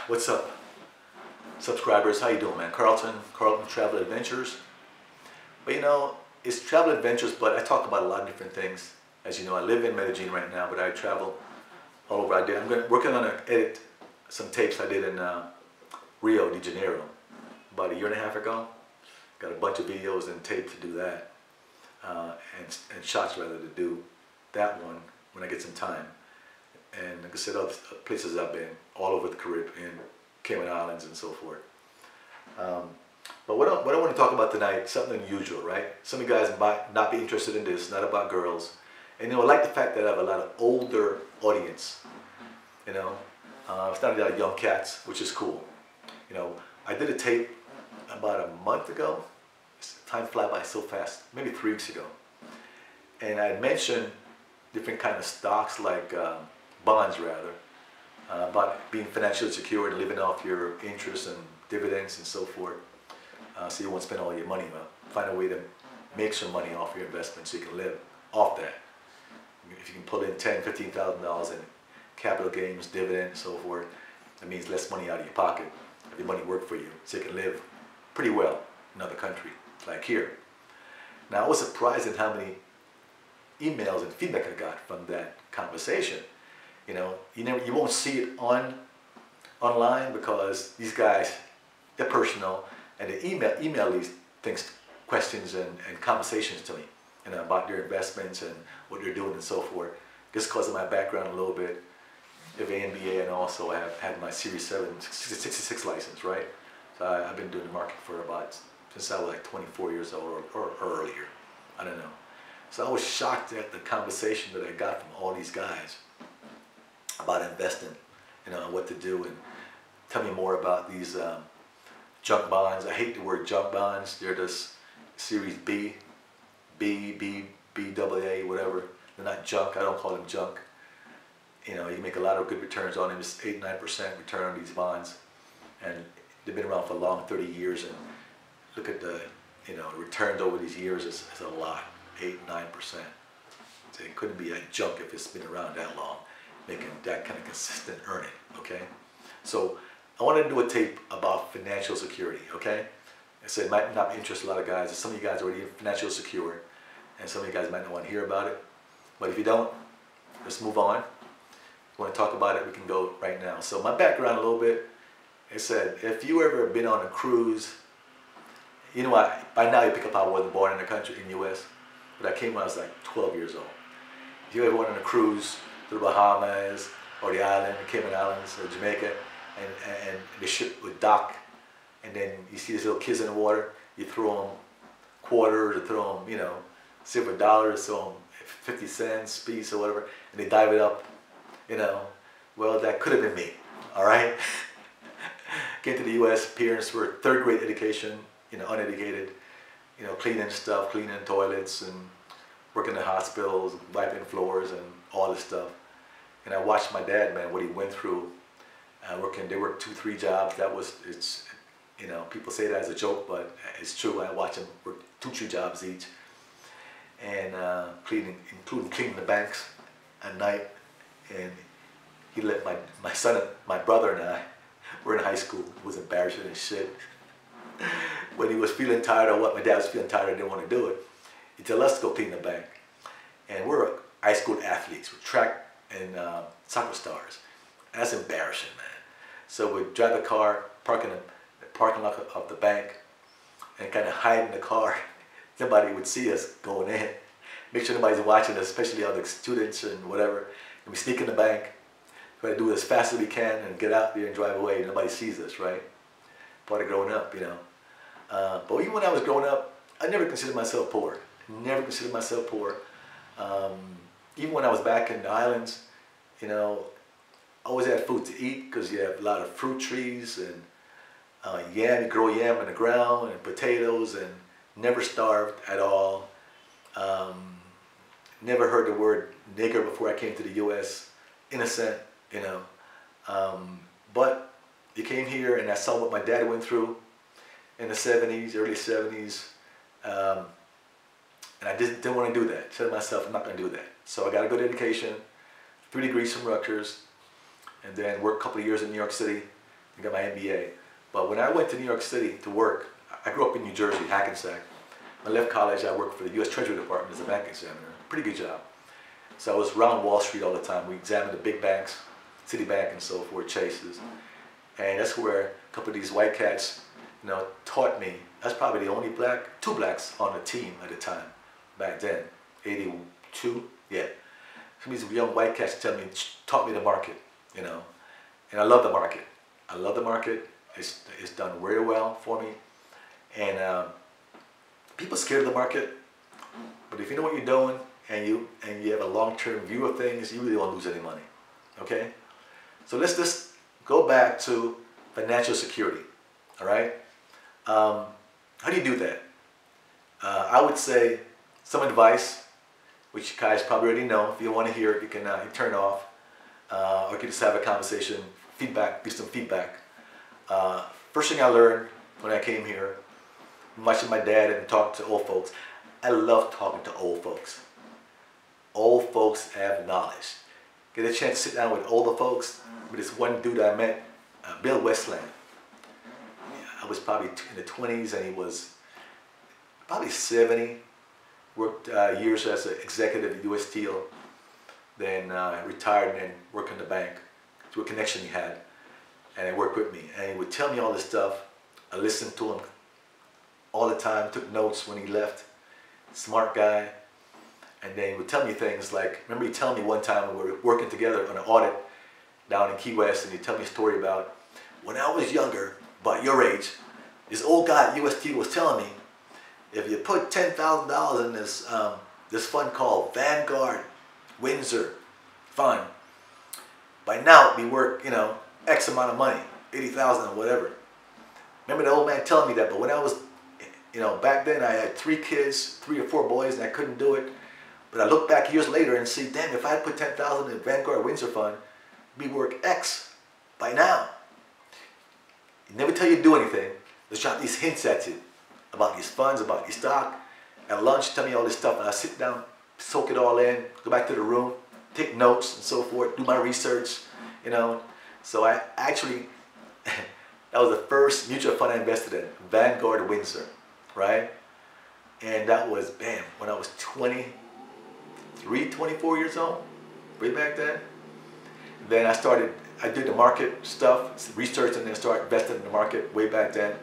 What's up, subscribers? How you doing, man? Carlton Travel Adventures. But you know, it's travel adventures, but I talk about a lot of different things. As you know, I live in Medellin right now, but I travel all over. I'm working on an edit some tapes I did in Rio de Janeiro about a year and a half ago. Got a bunch of videos and tape to do that, and shots rather to do that one when I get some time. And like I said, other places I've been, all over the Caribbean, Cayman Islands and so forth. But what I want to talk about tonight, something unusual, right? Some of you guys might not be interested in this, not about girls. And you know, I like the fact that I have a lot of older audience, you know. It's not a lot of young cats, which is cool. You know, I did a tape about a month ago. Time flies by so fast, maybe 3 weeks ago. And I mentioned different kind of stocks, like bonds rather, about being financially secure and living off your interest and dividends and so forth. So you won't spend all your money. Find a way to make some money off your investment so you can live off that. If you can pull in $10,000, $15,000 in capital gains, dividends, so forth, that means less money out of your pocket. Have your money work for you so you can live pretty well in another country, like here. Now I was surprised at how many emails and feedback I got from that conversation. You know, you won't see it online because these guys, they're personal, and they email these things, questions and conversations to me, you know, about their investments and what they're doing and so forth. Just because of my background a little bit, of MBA, and also I have had my Series 7 66 license, right? So I've been doing the market for since I was like 24 years old or earlier. I don't know. So I was shocked at the conversation that I got from all these guys about investing, you know, and what to do, and tell me more about these junk bonds. I hate the word junk bonds. They're just Series B, AA, whatever. They're not junk. I don't call them junk. You know, you make a lot of good returns on them. It's 8-9% return on these bonds, and they've been around for a long 30 years. And look at the, you know, returns over these years is a lot, 8-9%. So it couldn't be a junk if it's been around that long, making that kind of consistent earning. Okay, so I wanted to do a tape about financial security. Okay, I said it might not interest a lot of guys. Some of you guys are already financially secure, and some of you guys might not want to hear about it. But if you don't, let's move on. If you want to talk about it, we can go right now. So my background a little bit. I said, if you ever been on a cruise, you know what? By now you pick up I wasn't born in the country, in the U.S., but I came when I was like 12 years old. If you ever went on a cruise to the Bahamas or the island, the Cayman Islands or Jamaica, and the ship would dock, and then you see these little kids in the water, you throw them quarters, or throw them, you know, silver dollars, throw them 50 cents piece or whatever, and they dive it up, you know. Well, that could have been me, all right? Came to the U.S., parents were third grade education, you know, uneducated, you know, cleaning stuff, cleaning toilets and working in hospitals, wiping floors and all this stuff. And I watched my dad, man, what he went through, they worked 2-3 jobs. It's, you know, people say that as a joke, but it's true. I watched him work 2-3 jobs each, and including cleaning the banks at night. And he let my son, my brother and I, were in high school. It was embarrassing as shit. When he was feeling tired or what, my dad was feeling tired and didn't want to do it, he told us to go clean the bank. And we're high school athletes, we're track and soccer stars. And that's embarrassing, man. So we'd drive the car, park in the parking lot of the bank, and kind of hide in the car. Nobody would see us going in. Make sure nobody's watching us, especially all the students and whatever. And we sneak in the bank, try to do it as fast as we can and get out there and drive away. Nobody sees us, right? Part of growing up, you know. But even when I was growing up, I never considered myself poor. Never considered myself poor. Even when I was back in the islands, you know, I always had food to eat because you have a lot of fruit trees and you grow yam in the ground and potatoes, and never starved at all. Never heard the word nigger before I came to the U.S. Innocent, you know. But you came here and I saw what my dad went through in the 70s, early 70s. And I didn't want to do that. I said to myself, I'm not going to do that. So I got a good education, 3 degrees from Rutgers, and then worked a couple of years in New York City I got my MBA. But when I went to New York City to work, I grew up in New Jersey, Hackensack. When I left college, I worked for the U.S. Treasury Department as a bank examiner. Pretty good job. So I was around Wall Street all the time. We examined the big banks, Citibank and so forth, Chases. And that's where a couple of these white cats, taught me. That's probably the only two blacks on the team at the time, back then, 82, yeah. Some of these young white cats taught me the market, and I love the market. I love the market. It's done very well for me. And people are scared of the market, but if you know what you're doing and you have a long-term view of things, you really won't lose any money, okay? So let's just go back to financial security, all right? How do you do that? I would say some advice, which you guys probably already know. If you want to hear it, you can turn it off, or you can just have a conversation, give some feedback. First thing I learned when I came here, watching my dad and talking to old folks, I love talking to old folks. Old folks have knowledge. Get a chance to sit down with older folks. With this one dude I met, Bill Westland. I was probably in the 20s and he was probably 70. Worked years as an executive at U.S. Steel. Then retired and worked in the bank through a connection he had. And he worked with me. And he would tell me all this stuff. I listened to him all the time, took notes when he left. Smart guy. And then he would tell me things like, remember he telling me one time when we were working together on an audit down in Key West, and he'd tell me a story about when I was younger, about your age, this old guy at U.S. Steel was telling me, if you put $10,000 in this fund called Vanguard Windsor Fund, by now it'd be worth, X amount of money, 80,000 or whatever. Remember the old man telling me that, but when I was, back then I had 3 kids, 3 or 4 boys, and I couldn't do it. But I look back years later and see, damn, if I had put 10,000 in Vanguard Windsor Fund, it'd be worth X by now. He never tell you to do anything. They drop these hints at you about these funds, about these stock. At lunch, tell me all this stuff, and I sit down, soak it all in, go back to the room, take notes and so forth, do my research, So I actually, that was the first mutual fund I invested in, Vanguard Windsor, right? And that was, bam, when I was 23, 24 years old, way back then. Then I did the market stuff, research, and then started investing in the market way back then.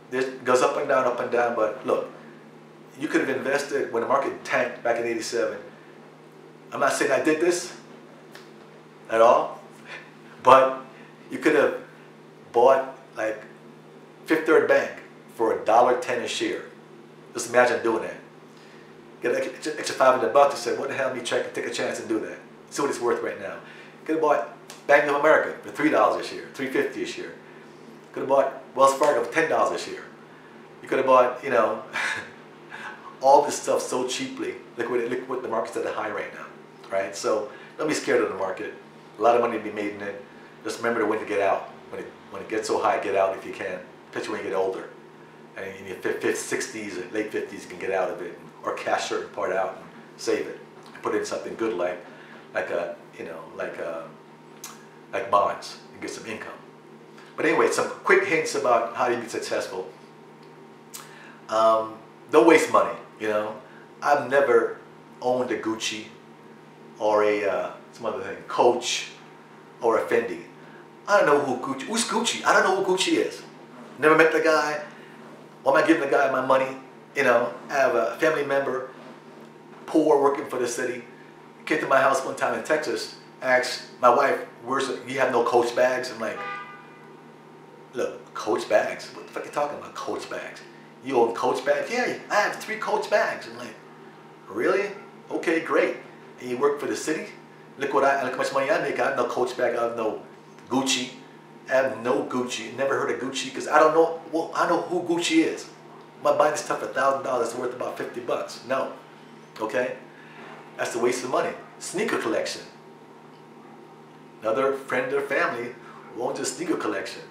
This goes up and down, but look, you could have invested when the market tanked back in '87. I'm not saying I did this at all, but you could have bought like Fifth Third Bank for $1.10 a share. Just imagine doing that. Get an extra $500 and say, what the hell, me take a chance and do that. See what it's worth right now. Could have bought Bank of America for $3 a share, $3.50 a share. Could have bought Wells Fargo for $10 a share. You could have bought, all this stuff so cheaply. Look what the market's at a high right now, right? So don't be scared of the market. A lot of money to be made in it. Just remember when to get out. When it gets so high, get out if you can, especially when you get older. And in your 60s, late 50s, you can get out of it, or cash certain part out and save it, and put it in something good like bonds, and get some income. But anyway, some quick hints about how to be successful. Don't waste money. I've never owned a Gucci or some other thing, Coach or a Fendi. I don't know who's Gucci. I don't know who Gucci is. Never met the guy. Why am I giving the guy my money? I have a family member, poor, working for the city. Came to my house one time in Texas, asked my wife, you have no Coach bags? I'm like, look, Coach bags? What the fuck are you talking about, Coach bags? You own Coach bags? Yeah, I have 3 Coach bags. I'm like, really? Okay, great. And you work for the city? Look how much money I make. I have no Coach bag. I have no Gucci. I have no Gucci. Never heard of Gucci because I don't know. Well, I know who Gucci is. Am I buying this stuff for $1,000? It's worth about $50. No. Okay? That's a waste of money. Sneaker collection. Another friend or family who owns a sneaker collection.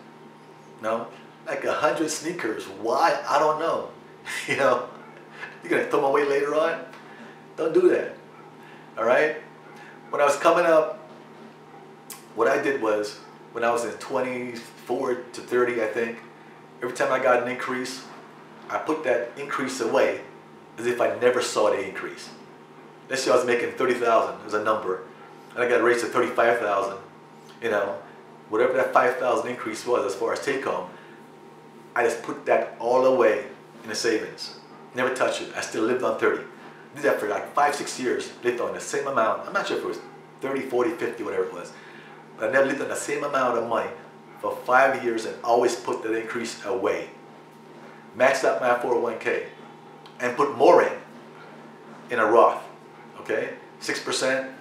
No? Like 100 sneakers. Why? I don't know. You're going to throw them away later on? Don't do that. All right? When I was coming up, what I did was when I was in 24 to 30, I think, every time I got an increase, I put that increase away as if I never saw the increase. Let's say I was making 30,000 as a number, and I got raised to 35,000, you know, whatever that 5,000 increase was as far as take home, I just put that all away in the savings. Never touched it. I still lived on 30. Did that for like 5-6 years, lived on the same amount. I'm not sure if it was 30, 40, 50, whatever it was. But I never lived on the same amount of money for 5 years and always put that increase away. Maxed out my 401k and put more in a Roth, okay? 6%,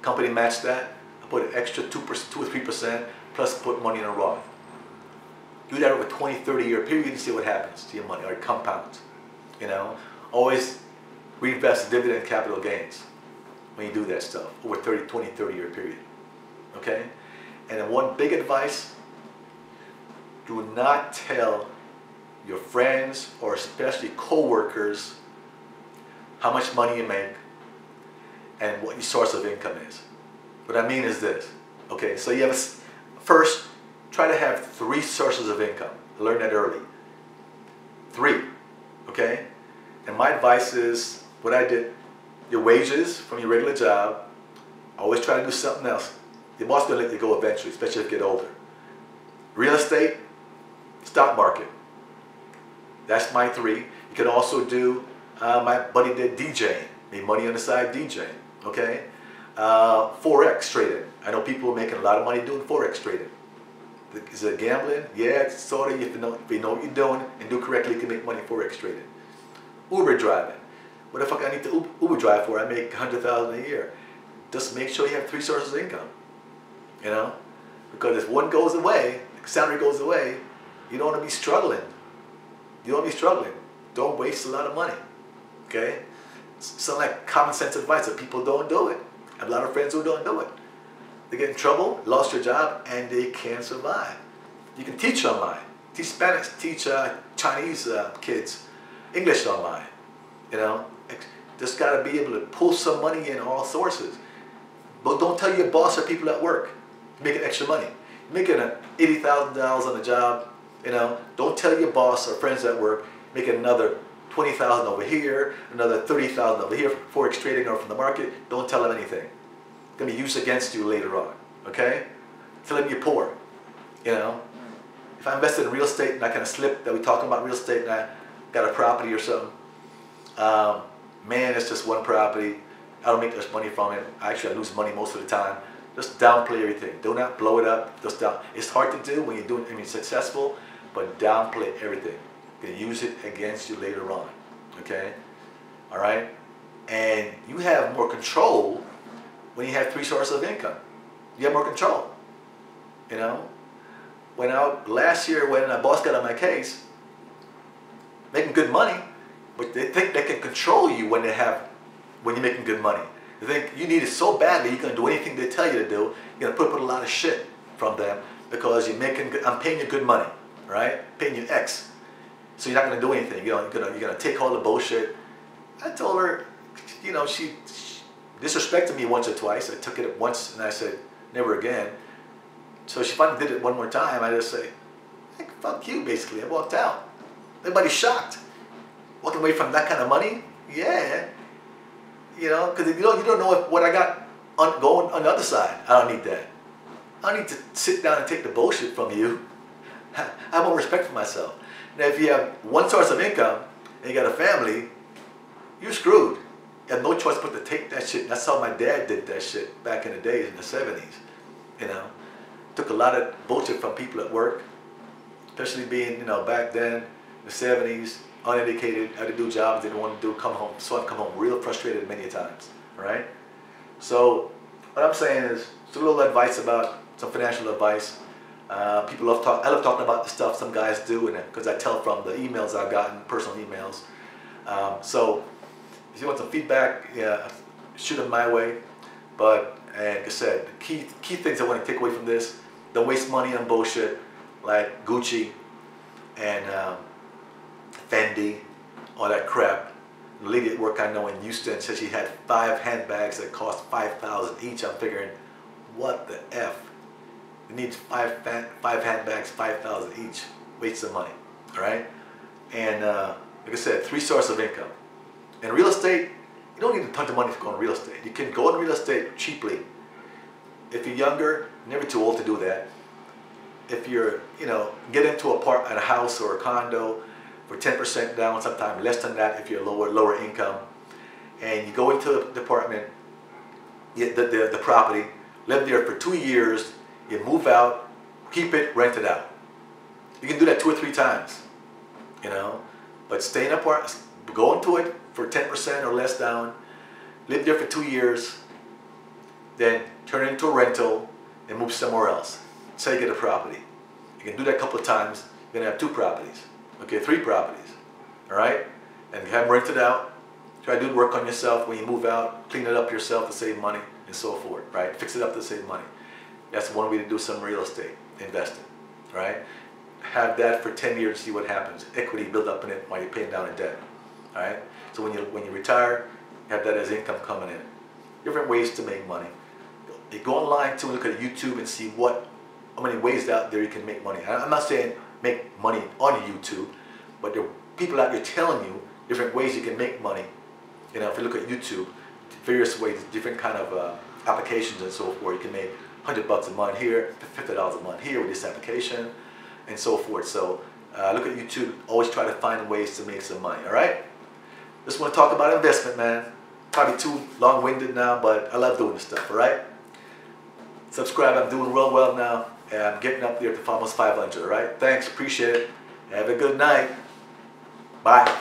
company matched that. I put an extra 2% or 3% plus put money in a Roth. Do that over a 20, 30-year period and see what happens to your money, or it compounds, you know? Always reinvest dividend capital gains when you do that stuff over 20, 30-year period, okay? And then one big advice, do not tell your friends or especially co-workers how much money you make and what your source of income is. What I mean is this, okay? So you have first, try to have 3 sources of income. Learn that early. 3, okay? And my advice is, what I did, your wages from your regular job, always try to do something else. Your boss is going to let you go eventually, especially if you get older. Real estate, stock market. That's my 3. You can also do, my buddy did DJing, made money on the side DJing, okay? Forex trading. I know people are making a lot of money doing Forex trading. Is it gambling? Yeah, it's sort of, if you know what you're doing and do correctly, you can make money Forex trading. Uber driving. What the fuck I need to Uber drive for? I make $100,000 a year. Just make sure you have 3 sources of income, you know? Because if one goes away, salary goes away, you don't want to be struggling. You don't want to be struggling. Don't waste a lot of money, okay? Sound like common sense advice, that people don't do it. I have a lot of friends who don't do it. They get in trouble, lost your job, and they can't survive. You can teach online. Teach Spanish, teach Chinese kids English online, you know? Just got to be able to pull some money in all sources. But don't tell your boss or people at work you're making extra money. You're making $80,000 on the job, you know? Don't tell your boss or friends at work making another $20,000 over here, another $30,000 over here for Forex trading or from the market. Don't tell them anything. It's going to be used against you later on, okay? Tell them you're poor, you know? If I invested in real estate and I kind of slipped that we talking about real estate and I got a property or something, man, it's just one property. I don't make much money from it. Actually, I lose money most of the time. Just downplay everything. Do not blow it up. Just down. It's hard to do when you're doing, successful, but downplay everything. You can use it against you later on, okay? All right? And you have more control when you have 3 sources of income. You have more control, you know? Last year when a boss got on my case, making good money, but they think they can control you when you're making good money. They think you need it so badly you're gonna do anything they tell you to do. You're gonna put up a lot of shit from them because I'm paying you good money, right? Paying you X, so you're not gonna do anything. You're gonna take all the bullshit. I told her, you know, she disrespected me once or twice. I took it once and I said never again. So she finally did it one more time. I just say, hey, fuck you, basically. I walked out. Everybody's shocked. Walking away from that kind of money? Yeah. You know, because you don't know what I got going on the other side. I don't need that. I don't need to sit down and take the bullshit from you. I have more respect for myself. Now, if you have 1 source of income and you got a family, you're screwed. You have no choice but to take that shit. That's how my dad did that shit back in the days, in the 70s. You know, took a lot of bullshit from people at work, especially being, you know, back then, in the 70s, uneducated, had to do jobs they didn't want to do, come home. So I've come home real frustrated many times, all right? So what I'm saying is, it's a little advice about, some financial advice. People love I love talking about the stuff some guys do, and because I tell from the emails I've gotten, personal emails. So if you want some feedback, yeah, shoot them my way. But, and like I said, the key things I want to take away from this, don't waste money on bullshit like Gucci and Fendi, all that crap. The lady at work I know in Houston said she had 5 handbags that cost $5,000 each. I'm figuring, what the F? It needs five handbags, 5,000 each. Waste of money, all right? And like I said, 3 sources of income. And real estate, you don't need a ton of money to go in real estate. You can go in real estate cheaply. If you're younger, you're never too old to do that. If you're, get into a house or a condo for 10% down, sometimes less than that if you're lower income, and you go into the apartment, the property, live there for 2 years, you move out, keep it, rent it out. You can do that 2 or 3 times, but stay in an apartment, go into it for 10% or less down, live there for 2 years, then turn it into a rental and move somewhere else. Say you get a property. You can do that a couple of times, you're gonna have 2 properties, okay, 3 properties, all right? And have them rented out. Try to do the work on yourself when you move out, clean it up yourself to save money and so forth, right? Fix it up to save money. That's one way to do some real estate investing, right? Have that for 10 years, see what happens. Equity build up in it while you're paying down a debt, all right? So when you retire, have that as income coming in. Different ways to make money. You go online too and look at YouTube and see how many ways out there you can make money. I'm not saying make money on YouTube, but there are people out there telling you different ways you can make money. If you look at YouTube, various ways, different kind of applications and so forth. You can make $100 a month here, $50 a month here with this application, and so forth. So look at YouTube. Always try to find ways to make some money. All right. Just want to talk about investment, man. Probably too long-winded now, but I love doing this stuff. All right. Subscribe. I'm doing real well now, and I'm getting up there to almost 500. All right. Thanks. Appreciate it. Have a good night. Bye.